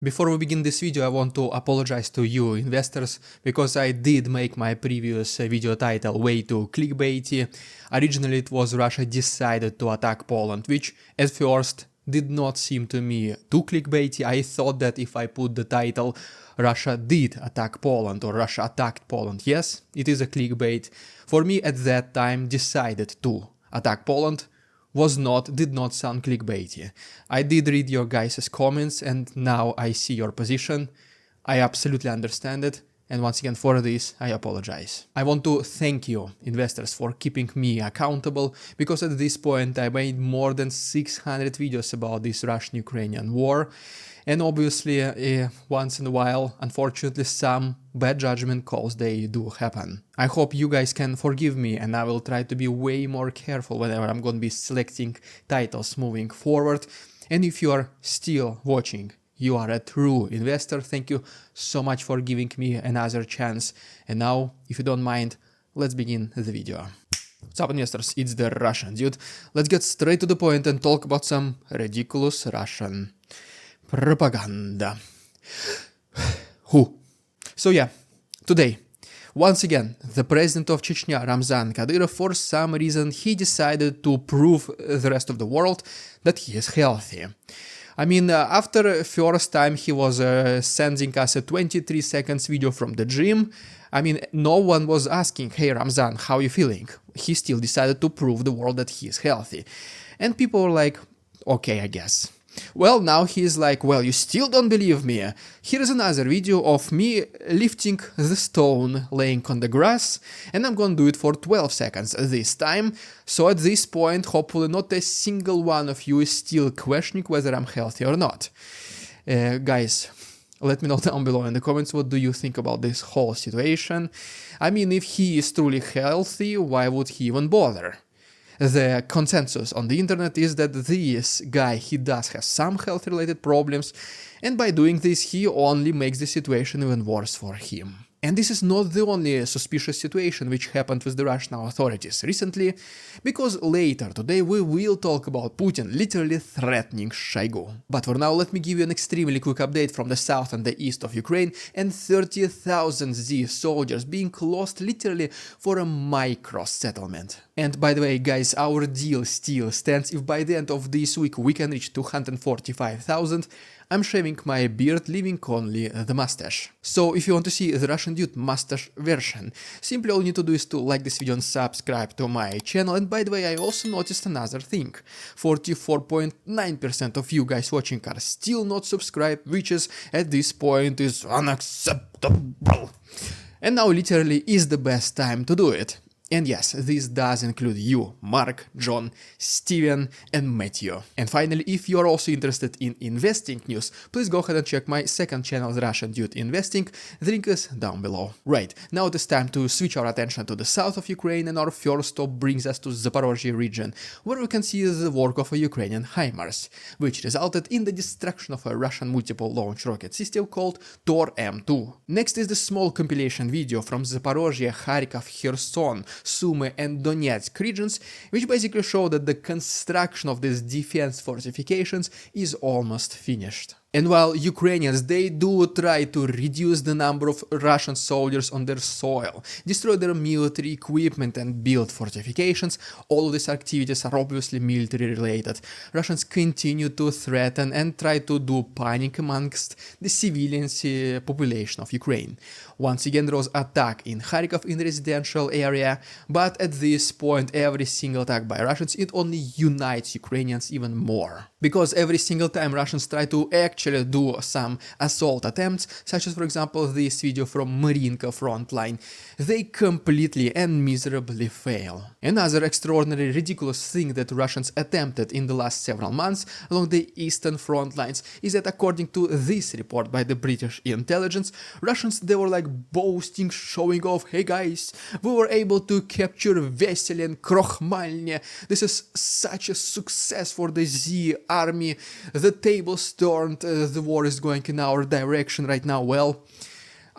Before we begin this video, I want to apologize to you investors because I did make my previous video title way too clickbaity. Originally it was Russia decided to attack Poland, which at first did not seem to me too clickbaity. I thought that if I put the title Russia did attack Poland or Russia attacked Poland, yes, it is a clickbait. For me at that time decided to attack Poland did not sound clickbaity. I did read your guys' comments and now I see your position. I absolutely understand it, and once again for this I apologize. I want to thank you investors for keeping me accountable, because at this point I made more than 600 videos about this Russian-Ukrainian war, and obviously once in a while, unfortunately, some bad judgment calls they do happen. I hope you guys can forgive me, and I will try to be way more careful whenever I'm going to be selecting titles moving forward. And if you are still watching, you are a true investor. Thank you so much for giving me another chance. And now, if you don't mind, let's begin the video. What's up investors, it's the Russian dude. Let's get straight to the point and talk about some ridiculous Russian propaganda. So yeah, today, once again, the president of Chechnya, Ramzan Kadyrov, for some reason he decided to prove the rest of the world that he is healthy. I mean, after first time he was sending us a 23 seconds video from the gym, I mean, no one was asking, hey Ramzan, how are you feeling? He still decided to prove the world that he is healthy. And people were like, okay, I guess. Well, now he's like, well, you still don't believe me. Here's another video of me lifting the stone laying on the grass, and I'm gonna do it for 12 seconds this time. So at this point, hopefully not a single one of you is still questioning whether I'm healthy or not. Guys, let me know down below in the comments what do you think about this whole situation. I mean, if he is truly healthy, why would he even bother? The consensus on the internet is that this guy, he does have some health-related problems, and by doing this he only makes the situation even worse for him. And this is not the only suspicious situation which happened with the Russian authorities recently, because later today we will talk about Putin literally threatening Shoigu. But for now, let me give you an extremely quick update from the south and the east of Ukraine, and 30,000 Z soldiers being lost literally for a micro settlement. And by the way, guys, our deal still stands. If by the end of this week we can reach 245,000, I'm shaving my beard, leaving only the mustache. So if you want to see the Russian dude mustache version, simply all you need to do is to like this video and subscribe to my channel. And by the way, I also noticed another thing. 44.9% of you guys watching are still not subscribed, which is at this point is unacceptable. And now literally is the best time to do it. And yes, this does include you, Mark, John, Steven, and Matthew. And finally, if you are also interested in investing news, please go ahead and check my second channel, The Russian Dude Investing. The link is down below. Right, now it is time to switch our attention to the south of Ukraine, and our first stop brings us to Zaporozhye region, where we can see the work of a Ukrainian HIMARS, which resulted in the destruction of a Russian multiple launch rocket system called Tor M2. Next is the small compilation video from Zaporozhye, Kharkov, Kherson, Sumy and Donetsk regions, which basically show that the construction of these defense fortifications is almost finished. And while Ukrainians, they do try to reduce the number of Russian soldiers on their soil, destroy their military equipment and build fortifications, all of these activities are obviously military related. Russians continue to threaten and try to do panic amongst the civilian population of Ukraine. Once again, there was attack in Kharkov in the residential area, but at this point every single attack by Russians, it only unites Ukrainians even more. Because every single time Russians try to actually do some assault attempts, such as for example this video from Marinka frontline, they completely and miserably fail. Another extraordinary ridiculous thing that Russians attempted in the last several months along the eastern front lines is that according to this report by the British intelligence, Russians, they were like boasting, showing off, hey guys, we were able to capture Vesely and Krokhmalny, this is such a success for the Z army, the tables turned, the war is going in our direction right now. Well,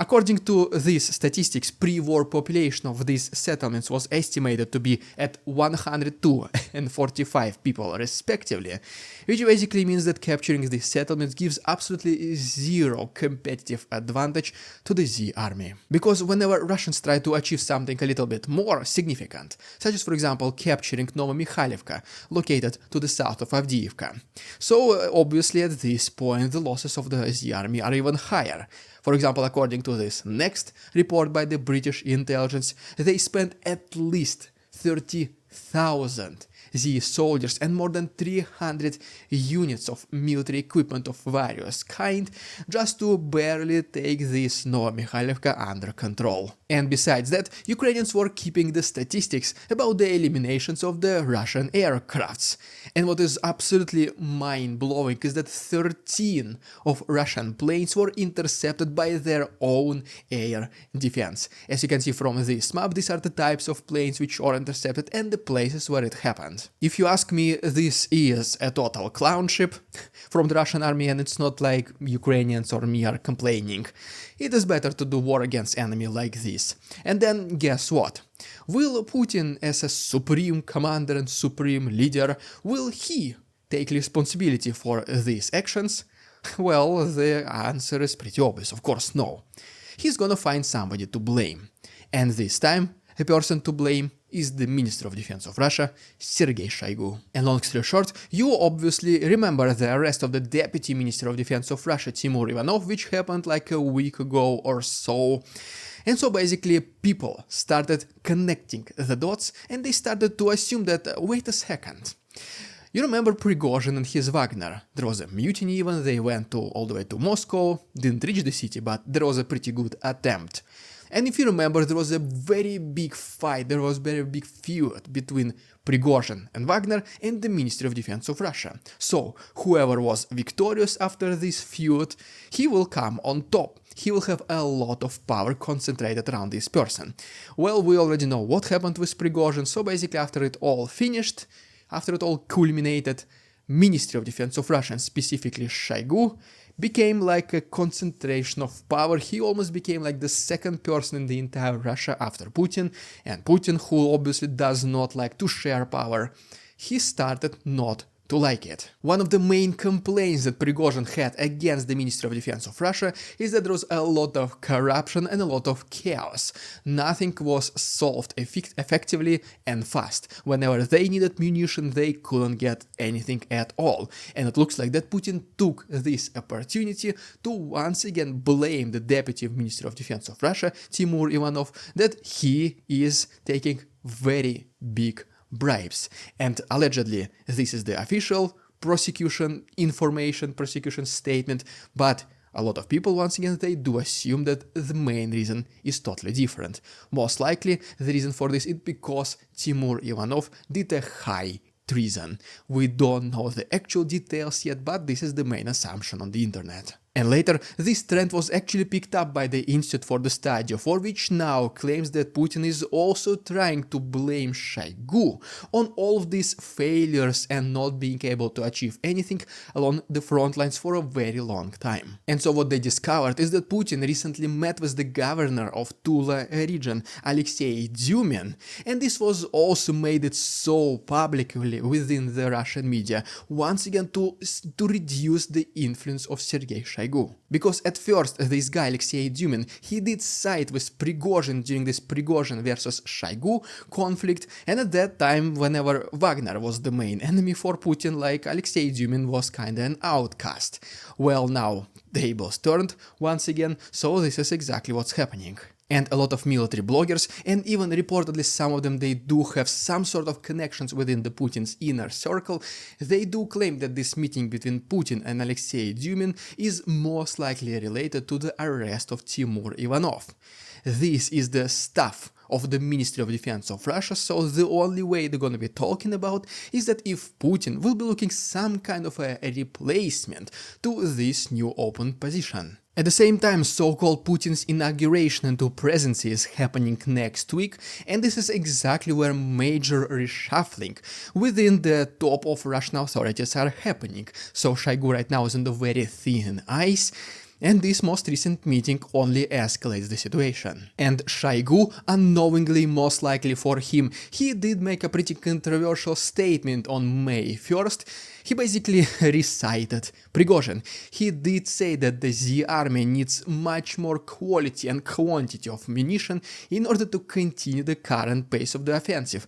According to these statistics, pre-war population of these settlements was estimated to be at 102 and 45 people respectively, which basically means that capturing these settlements gives absolutely zero competitive advantage to the Z army. Because whenever Russians try to achieve something a little bit more significant, such as for example capturing Novomikhailivka, located to the south of Avdiivka, so obviously at this point the losses of the Z army are even higher. For example, according to this next report by the British intelligence, they spent at least 30,000 Z soldiers and more than 300 units of military equipment of various kind just to barely take this Novomikhailivka under control. And besides that, Ukrainians were keeping the statistics about the eliminations of the Russian aircrafts. And what is absolutely mind-blowing is that 13 of Russian planes were intercepted by their own air defense. As you can see from this map, these are the types of planes which were intercepted and the places where it happened. If you ask me, this is a total clownship from the Russian army, and it's not like Ukrainians or me are complaining. It is better to do war against enemy like this. And then guess what? Will Putin, as a supreme commander and supreme leader, will he take responsibility for these actions? Well, the answer is pretty obvious, of course no. He's gonna find somebody to blame. And this time, the person to blame is the Minister of Defense of Russia, Sergei Shoigu. And long story short, you obviously remember the arrest of the Deputy Minister of Defense of Russia, Timur Ivanov, which happened like a week ago or so. And so basically people started connecting the dots and they started to assume that, wait a second. You remember Prigozhin and his Wagner? There was a mutiny even, they went all the way to Moscow, didn't reach the city, but there was a pretty good attempt. And if you remember, there was a very big fight, there was a very big feud between Prigozhin and Wagner and the Ministry of Defense of Russia. So, whoever was victorious after this feud, he will come on top. He will have a lot of power concentrated around this person. Well, we already know what happened with Prigozhin, so basically after it all finished, after it all culminated, Ministry of Defense of Russia, and specifically Shoigu, became like a concentration of power. He almost became like the second person in the entire Russia after Putin, and Putin, who obviously does not like to share power, he started not to like it. One of the main complaints that Prigozhin had against the Ministry of Defense of Russia is that there was a lot of corruption and a lot of chaos. Nothing was solved effectively and fast. Whenever they needed munition, they couldn't get anything at all. And it looks like that Putin took this opportunity to once again blame the Deputy Minister of Defense of Russia, Timur Ivanov, that he is taking very big bribes. And allegedly this is the official prosecution statement, but a lot of people once again they do assume that the main reason is totally different. Most likely the reason for this is because Timur Ivanov did a high treason. We don't know the actual details yet, but this is the main assumption on the internet. And later, this trend was actually picked up by the Institute for the Study of War, which now claims that Putin is also trying to blame Shoigu on all of these failures and not being able to achieve anything along the front lines for a very long time. And so what they discovered is that Putin recently met with the governor of Tula region, Alexei Dyumin, and this was also made it so publicly within the Russian media, once again to reduce the influence of Sergei Shoigu. Because at first this guy Alexei Dyumin, he did side with Prigozhin during this Prigozhin versus Shoigu conflict, and at that time whenever Wagner was the main enemy for Putin, like Alexei Dyumin was kinda an outcast. Well, now tables turned once again, so this is exactly what's happening. And a lot of military bloggers, and even reportedly some of them, they do have some sort of connections within the Putin's inner circle, they do claim that this meeting between Putin and Alexei Dyumin is most likely related to the arrest of Timur Ivanov. This is the stuff of the Ministry of Defense of Russia, so the only way they're gonna be talking about is that if Putin will be looking some kind of a replacement to this new open position. At the same time, so-called Putin's inauguration into presidency is happening next week, and this is exactly where major reshuffling within the top of Russian authorities are happening. So Shoigu right now is on the very thin ice, And this most recent meeting only escalates the situation. And Shoigu, unknowingly most likely for him, he did make a pretty controversial statement on May 1st. He basically recited Prigozhin. He did say that the Z army needs much more quality and quantity of munition in order to continue the current pace of the offensive.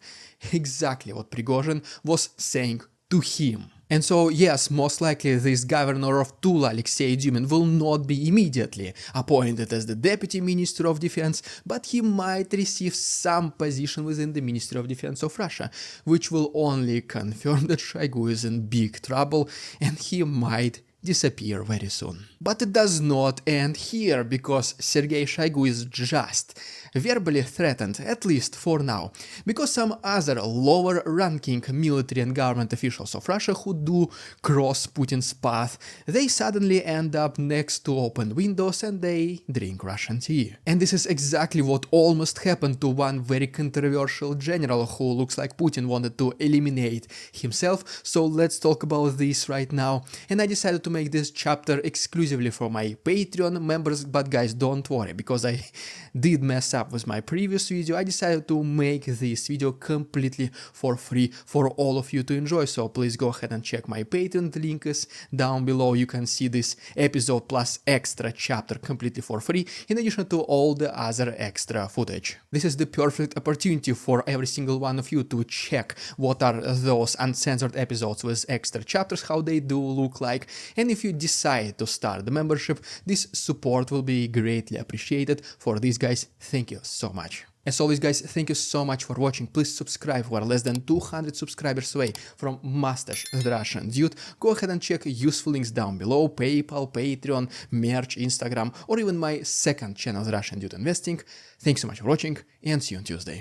Exactly what Prigozhin was saying to him. And so, yes, most likely this governor of Tula, Alexei Dyumin, will not be immediately appointed as the Deputy Minister of Defense, but he might receive some position within the Ministry of Defense of Russia, which will only confirm that Shoigu is in big trouble and he might disappear very soon. But it does not end here, because Sergei Shoigu is just verbally threatened, at least for now, because some other lower-ranking military and government officials of Russia who do cross Putin's path, they suddenly end up next to open windows and they drink Russian tea. And this is exactly what almost happened to one very controversial general who looks like Putin wanted to eliminate himself, so let's talk about this right now. And I decided to make this chapter exclusively for my Patreon members, but guys, don't worry, because I did mess up with my previous video. I decided to make this video completely for free for all of you to enjoy, so please go ahead and check my Patreon. The link is down below. You can see this episode plus extra chapter completely for free, in addition to all the other extra footage. This is the perfect opportunity for every single one of you to check what are those uncensored episodes with extra chapters, how they do look like, and if you decide to start the membership, this support will be greatly appreciated. For these guys, thank you so much. As always, guys, thank you so much for watching. Please subscribe. We are less than 200 subscribers away from Mustache the Russian Dude. Go ahead and check useful links down below: PayPal, Patreon, merch, Instagram, or even my second channel, The Russian Dude Investing. Thanks so much for watching, and see you on Tuesday.